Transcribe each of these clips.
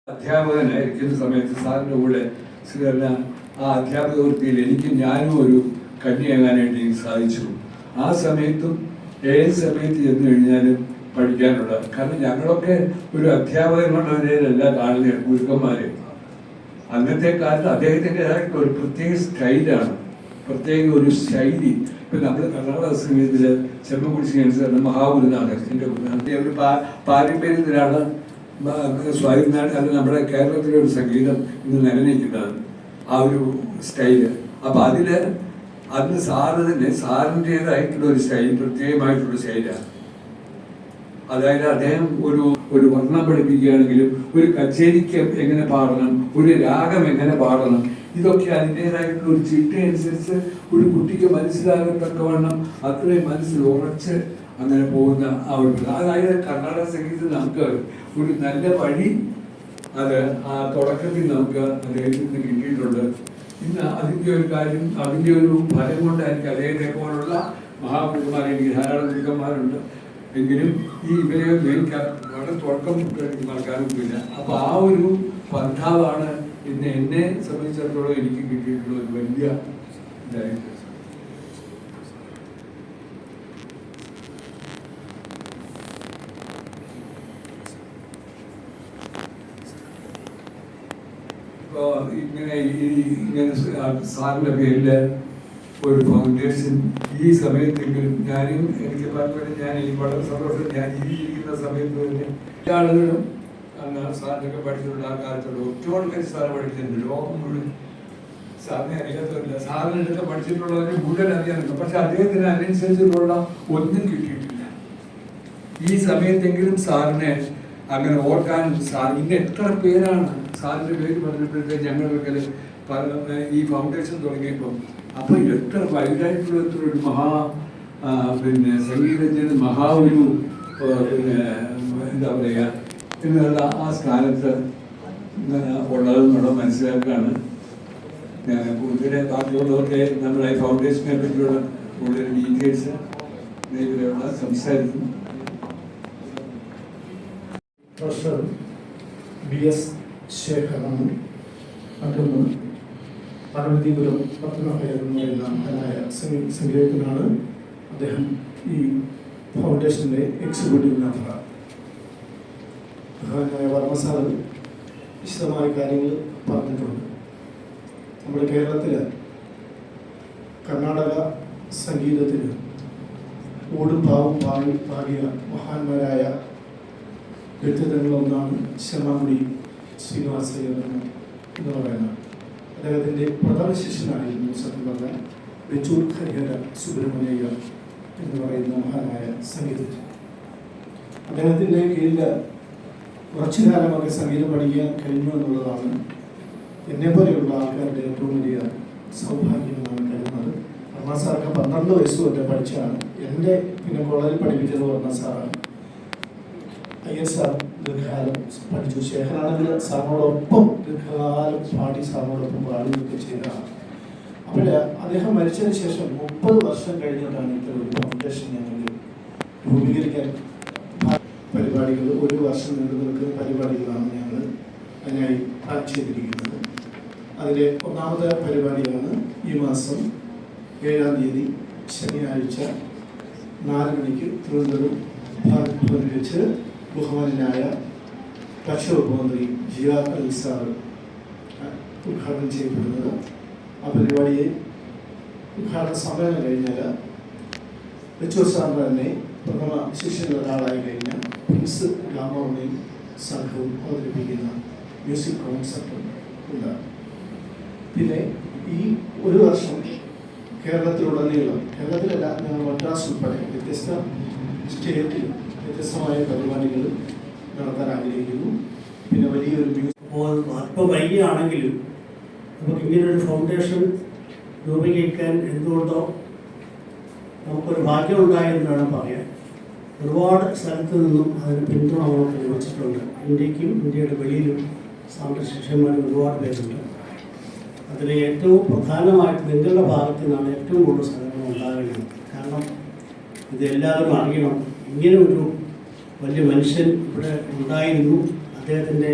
അധ്യാപകനായിരിക്കുന്ന സമയത്ത് സാറിൻ്റെ കൂടെ ആ അധ്യാപക വൃത്തിയിൽ ഞാനും ഒരു കന്യാകാനായിട്ട് എനിക്ക് സാധിച്ചു. ആ സമയത്തും ഏത് സമയത്ത് ചെന്ന് കഴിഞ്ഞാലും പഠിക്കാനുള്ള, കാരണം ഞങ്ങളൊക്കെ ഒരു അധ്യാപകനുള്ളവരെയല്ല കാണുന്ന ഗുരുക്കന്മാരെ. അന്നത്തെ കാലത്ത് അദ്ദേഹത്തിൻ്റെതായിട്ട് ഒരു പ്രത്യേക സ്റ്റൈലാണ്, പ്രത്യേക ഒരു ശൈലി. ഇപ്പം നമ്മൾ കർണാടക സംഗീതത്തിൽ ചെമ്മക്കുടിശ്ശേരി മഹാഗുരുനാഥൻ ഒരു പാരമ്പര്യത്തിലാണ് സ്വാതിനാട് അത് നമ്മുടെ കേരളത്തിലെ ഒരു സംഗീതം ഇന്ന് നിലനിൽക്കുന്നത്, ആ ഒരു സ്റ്റൈല്. അപ്പം അന്ന് സാറിൻ്റെതായിട്ടുള്ള ഒരു സ്റ്റൈൽ, പ്രത്യേകമായിട്ടുള്ള സ്റ്റൈലാണ്. അതായത് അദ്ദേഹം ഒരു വർണ്ണം പഠിപ്പിക്കുകയാണെങ്കിലും ഒരു കച്ചേരിക്ക് എങ്ങനെ പാടണം, ഒരു രാഗം എങ്ങനെ പാടണം, ഇതൊക്കെ അതിൻ്റെതായിട്ടുള്ള ഒരു ചിട്ടയനുസരിച്ച് ഒരു കുട്ടിക്ക് മനസ്സിലാകത്തക്കവണ്ണം അത്രയും മനസ്സിൽ ഉറച്ച് അങ്ങനെ പോകുന്ന ആ ഒരു, അതായത് കർണാടക സംഗീതത്തിൽ നമുക്ക് ഒരു നല്ല വഴി അത് ആ തുടക്കത്തിൽ നമുക്ക് അദ്ദേഹത്തിൽ നിന്ന് കിട്ടിയിട്ടുണ്ട്. ഇന്ന് അതിൻ്റെ ഒരു കാര്യം, അതിൻ്റെ ഒരു ഫലം കൊണ്ടായിരിക്കും അദ്ദേഹത്തെ പോലുള്ള മഹാഗുരുക്കന്മാർ, എനിക്ക് ധാരാളം ഗുരുക്കന്മാരുണ്ട്, എങ്കിലും ഇവരെ വളരെ തുടക്കം നടക്കാനൊന്നുമില്ല. അപ്പോൾ ആ ഒരു പന്ഥാവാണ് ഇന്ന് എന്നെ സംബന്ധിച്ചിടത്തോളം എനിക്ക് കിട്ടിയിട്ടുള്ള ഒരു വലിയ ഇതായിട്ട്. ഇങ്ങനെ സാറിൻ്റെ പേരിൽ ഒരു ഫൗണ്ടേഷൻ ഈ സമയത്തെങ്കിലും എനിക്ക് വളരെ സന്തോഷം. ഞാൻ ജീവിക്കുന്ന സമയത്ത് തന്നെ ആളുകളും സാറിനൊക്കെ പഠിച്ചിട്ടുള്ള ആ കാലത്തുള്ള ഒറ്റോടുക്കൽ സാറ് പഠിച്ചിട്ടുണ്ട്. ലോകം മുഴുവൻ സാറിനെ അറിയാത്തവരില്ല, സാറിനടുത്ത് പഠിച്ചിട്ടുള്ളവരെ മുഴുവൻ അറിയാനുണ്ട്. പക്ഷെ അദ്ദേഹത്തിന് അതിനനുസരിച്ചുള്ള ഒന്നും കിട്ടിയിട്ടില്ല. ഈ സമയത്തെങ്കിലും സാറിനെ അങ്ങനെ ഓർക്കാനും ഇന്ന് എത്ര പേരാണ് സാറിൻ്റെ പേര് പറഞ്ഞപ്പോഴത്തേക്ക് ഞങ്ങളൊക്കെ ഈ ഫൗണ്ടേഷൻ തുടങ്ങിയപ്പോൾ അപ്പോൾ എത്ര വൈഡായിട്ടുള്ള ഒരു സംഗീതജ്ഞന് ഒരു എന്താ പറയുക എന്നുള്ള ആ സ്ഥാനത്ത് ഉള്ളതെന്നുള്ള മനസ്സിലാക്കുകയാണ് ഞാൻ. കൂടുതൽ ബാക്കിയുള്ളവർക്ക് നമ്മുടെ ഫൗണ്ടേഷനെ പറ്റിയുള്ള കൂടുതൽ ഡീറ്റെയിൽസ് ഇതിലുള്ള സംസാരിക്കും. Professor BS ശേഖരനാണ്. മറ്റൊന്ന് പാർവതിപുരം പത്മനാഭയർ എന്ന് പറയുന്ന മഹാനായ സംഗീതജ്ഞനാണ്. അദ്ദേഹം ഈ ഫൗണ്ടേഷൻ്റെ എക്സിക്യൂട്ടീവ് മെമ്പറാണ്. മഹാനായ വർമ്മ സാറ് വിശദമായ കാര്യങ്ങൾ പറഞ്ഞിട്ടുണ്ട്. നമ്മുടെ കേരളത്തിൽ കർണാടക സംഗീതത്തിന് ഓടും പാവും പാടിയ മഹാന്മാരായ വ്യക്തിത്വങ്ങളൊന്നാണ് ചെമ്മാങ്കുടി ശ്രീനിവാസയ്യർ എന്ന് പറയുന്നത്. അദ്ദേഹത്തിൻ്റെ പ്രധാന ശിഷ്യനായിരുന്നു സത്യം പറഞ്ഞാൽ വെച്ചൂർ ഹരിഹര സുബ്രഹ്മണ്യയ്യർ എന്ന് പറയുന്ന മഹാനായ സംഗീതജ്ഞൻ. അദ്ദേഹത്തിൻ്റെ കീഴിൽ കുറച്ചു കാലമൊക്കെ സംഗീതം പഠിക്കാൻ കഴിഞ്ഞു എന്നുള്ളതാണ് എന്നെപ്പോലെയുള്ള ആൾക്കാരുടെ ഏറ്റവും വലിയ സൗഭാഗ്യമെന്നാണ് കരുതുന്നത്. വർമ്മ സാറൊക്കെ 12 വയസ്സ് തൊട്ട് പഠിച്ചാണ്. എൻ്റെ പിന്നെ കോളേജിൽ പഠിപ്പിച്ചത് വർമ്മ സാറാണ്. അയ്യർ സാർ ദീർഘകാലം പഠിച്ചു. ശേഖരാണെങ്കിൽ സാറിനോടൊപ്പം ദീർഘകാലം പാടി സാറിനോടൊപ്പം പാടുകയൊക്കെ ചെയ്തതാണ്. അപ്പോൾ അദ്ദേഹം മരിച്ചതിന് ശേഷം 30 വർഷം കഴിഞ്ഞിട്ടാണ് ഇത്തരം ഒരു ഫൗണ്ടേഷൻ ഞങ്ങൾ രൂപീകരിക്കാൻ പരിപാടികൾ, 1 വർഷം നീണ്ടു നിൽക്കുന്ന പരിപാടികളാണ് ഞങ്ങൾ അതിനായി പ്ലാൻ ചെയ്തിരിക്കുന്നത്. അതിലെ ഒന്നാമത്തെ പരിപാടിയാണ് ഈ മാസം 7-ാം തീയതി ശനിയാഴ്ച 4 മണിക്ക് തിരുവനന്തപുരം ഭാരത് ഭവനിൽ വെച്ച് ബഹുമാനായ ഭക്ഷ്യവകുപ്പ് മന്ത്രി ജിയാ അൽ സാർ ഉദ്ഘാടനം ചെയ്യപ്പെടുന്നത്. ആ പരിപാടിയെ ഉദ്ഘാടന സമ്മേളനം കഴിഞ്ഞാൽ വെച്ചൂർ സാറിന് തന്നെ പ്രഥമ ശിഷ്യരിൽ ഒരാളായി കഴിഞ്ഞ പ്രിൻസ് രാമവർമ്മയും സംഘവും അവതരിപ്പിക്കുന്ന മ്യൂസിക് കോൺസെർട്ടും ഉണ്ടാകും. പിന്നെ ഈ 1 വർഷം കേരളത്തിലുടനീളം, കേരളത്തിലല്ല, ഞങ്ങൾ മദ്രാസ് ഉൾപ്പെടെ വ്യത്യസ്ത സ്റ്റേറ്റിൽ വ്യത്യസ്തമായ പരിപാടികൾ നടത്താൻ ആഗ്രഹിക്കുന്നു. പിന്നെ വലിയൊരു അല്പം വൈകിയാണെങ്കിലും നമുക്ക് ഇങ്ങനൊരു ഫൗണ്ടേഷൻ രൂപീകരിക്കാൻ എന്തുകൊണ്ടോ നമുക്കൊരു ഭാഗ്യമുണ്ടായെന്ന് വേണം പറയാൻ. ഒരുപാട് സ്ഥലത്തു നിന്നും അതിന് പിന്തുണ നമുക്ക് ലഭിച്ചിട്ടുണ്ട്. ഇന്ത്യക്കും ഇന്ത്യയുടെ വെളിയിലും സാമ്പത്തിക ശിഷ്യന്മാർ ഒരുപാട് പേരുണ്ട്. അതിൽ ഏറ്റവും പ്രധാനമായിട്ട് നിങ്ങളുടെ ഭാഗത്തു നിന്നാണ് ഏറ്റവും കൂടുതൽ സ്ഥലങ്ങൾ ഉണ്ടാകേണ്ടത്. കാരണം ഇതെല്ലാവരും അറിയണം, ഇങ്ങനെ ഒരു വലിയ മനുഷ്യൻ ഇവിടെ ഉണ്ടായിരുന്നു. അദ്ദേഹത്തിൻ്റെ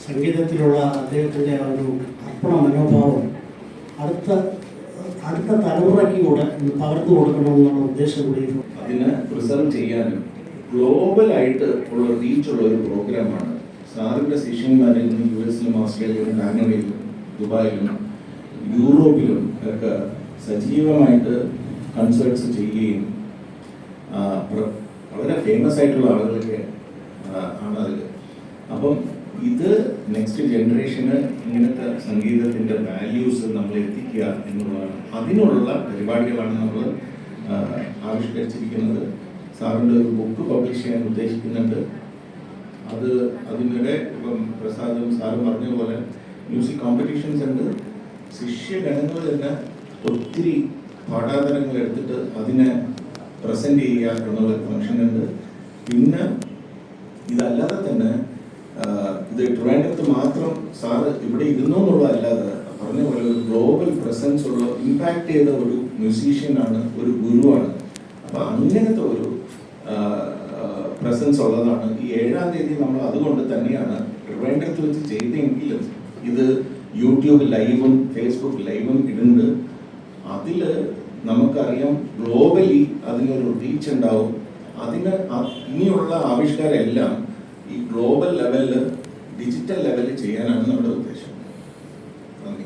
സംഗീതത്തിലുള്ള അദ്ദേഹത്തിൻ്റെ ആ ഒരു അർപ്പണ മനോഭാവം അടുത്ത തലമുറയ്ക്ക് കൂടെ പകർന്നു കൊടുക്കണമെന്നുള്ള ഉദ്ദേശം കൂടി അതിനെ പ്രിസർവ് ചെയ്യാനും ഗ്ലോബലായിട്ട് ഉള്ള റീച്ചുള്ള ഒരു പ്രോഗ്രാമാണ്. സാറിൻ്റെ ശിഷ്യന്മാരിൽ നിന്ന് US-ലും ഓസ്ട്രേലിയയിലും കാനഡയിലും ദുബായിലും യൂറോപ്പിലും ഒക്കെ സജീവമായിട്ട് കൺസേർട്സ് ചെയ്യുകയും വളരെ ഫേമസ് ആയിട്ടുള്ള ആളുകളൊക്കെ ആണ് അതിൽ. അപ്പം ഇത് നെക്സ്റ്റ് ജനറേഷന് ഇങ്ങനത്തെ സംഗീതത്തിൻ്റെ വാല്യൂസ് നമ്മൾ എത്തിക്കുക എന്നുള്ളതാണ്. അതിനുള്ള പരിപാടികളാണ് നമ്മൾ ആവിഷ്കരിച്ചിരിക്കുന്നത്. സാറിൻ്റെ ഒരു ബുക്ക് പബ്ലിഷ് ചെയ്യാൻ ഉദ്ദേശിക്കുന്നുണ്ട്. അതിനിടെ ഇപ്പം പ്രസാദും സാറും പറഞ്ഞ പോലെ മ്യൂസിക് കോമ്പറ്റീഷൻസ് ഉണ്ട്. ശിഷ്യഗണങ്ങൾ തന്നെ ഒത്തിരി പാഠാന്തരങ്ങൾ എടുത്തിട്ട് അതിനെ പ്രസൻറ്റ് ചെയ്യുക എന്നുള്ള ഫംഗ്ഷൻ ഉണ്ട്. പിന്നെ ഇതല്ലാതെ തന്നെ ഇത് ട്രിവാൻഡ്രത്ത് മാത്രം സാറ് ഇവിടെ ഇരുന്നു എന്നുള്ളതല്ലാതെ പറഞ്ഞ പോലെ ഒരു ഗ്ലോബൽ പ്രസൻസ് ഉള്ള ഇമ്പാക്ട് ചെയ്ത ഒരു മ്യൂസീഷ്യനാണ്, ഒരു ഗുരുവാണ്. അപ്പം അങ്ങനത്തെ ഒരു പ്രസൻസ് ഉള്ളതാണ്. ഈ 7-ാം തീയതി നമ്മൾ അതുകൊണ്ട് തന്നെയാണ് ട്രിവാൻഡ്രത്ത് വെച്ച് ചെയ്തെങ്കിലും ഇത് യൂട്യൂബ് ലൈവും ഫേസ്ബുക്ക് ലൈവും ഇടുന്നുണ്ട്. അതിൽ നമുക്കറിയാം ഗ്ലോബലി അതിനൊരു റീച്ച് ഉണ്ടാവും. അതിന് ഇനിയുള്ള ആവിഷ്കാരമെല്ലാം ഈ ഗ്ലോബൽ ലെവലിൽ ഡിജിറ്റൽ ലെവലിൽ ചെയ്യാനാണ് നമ്മുടെ ഉദ്ദേശം. നന്ദി.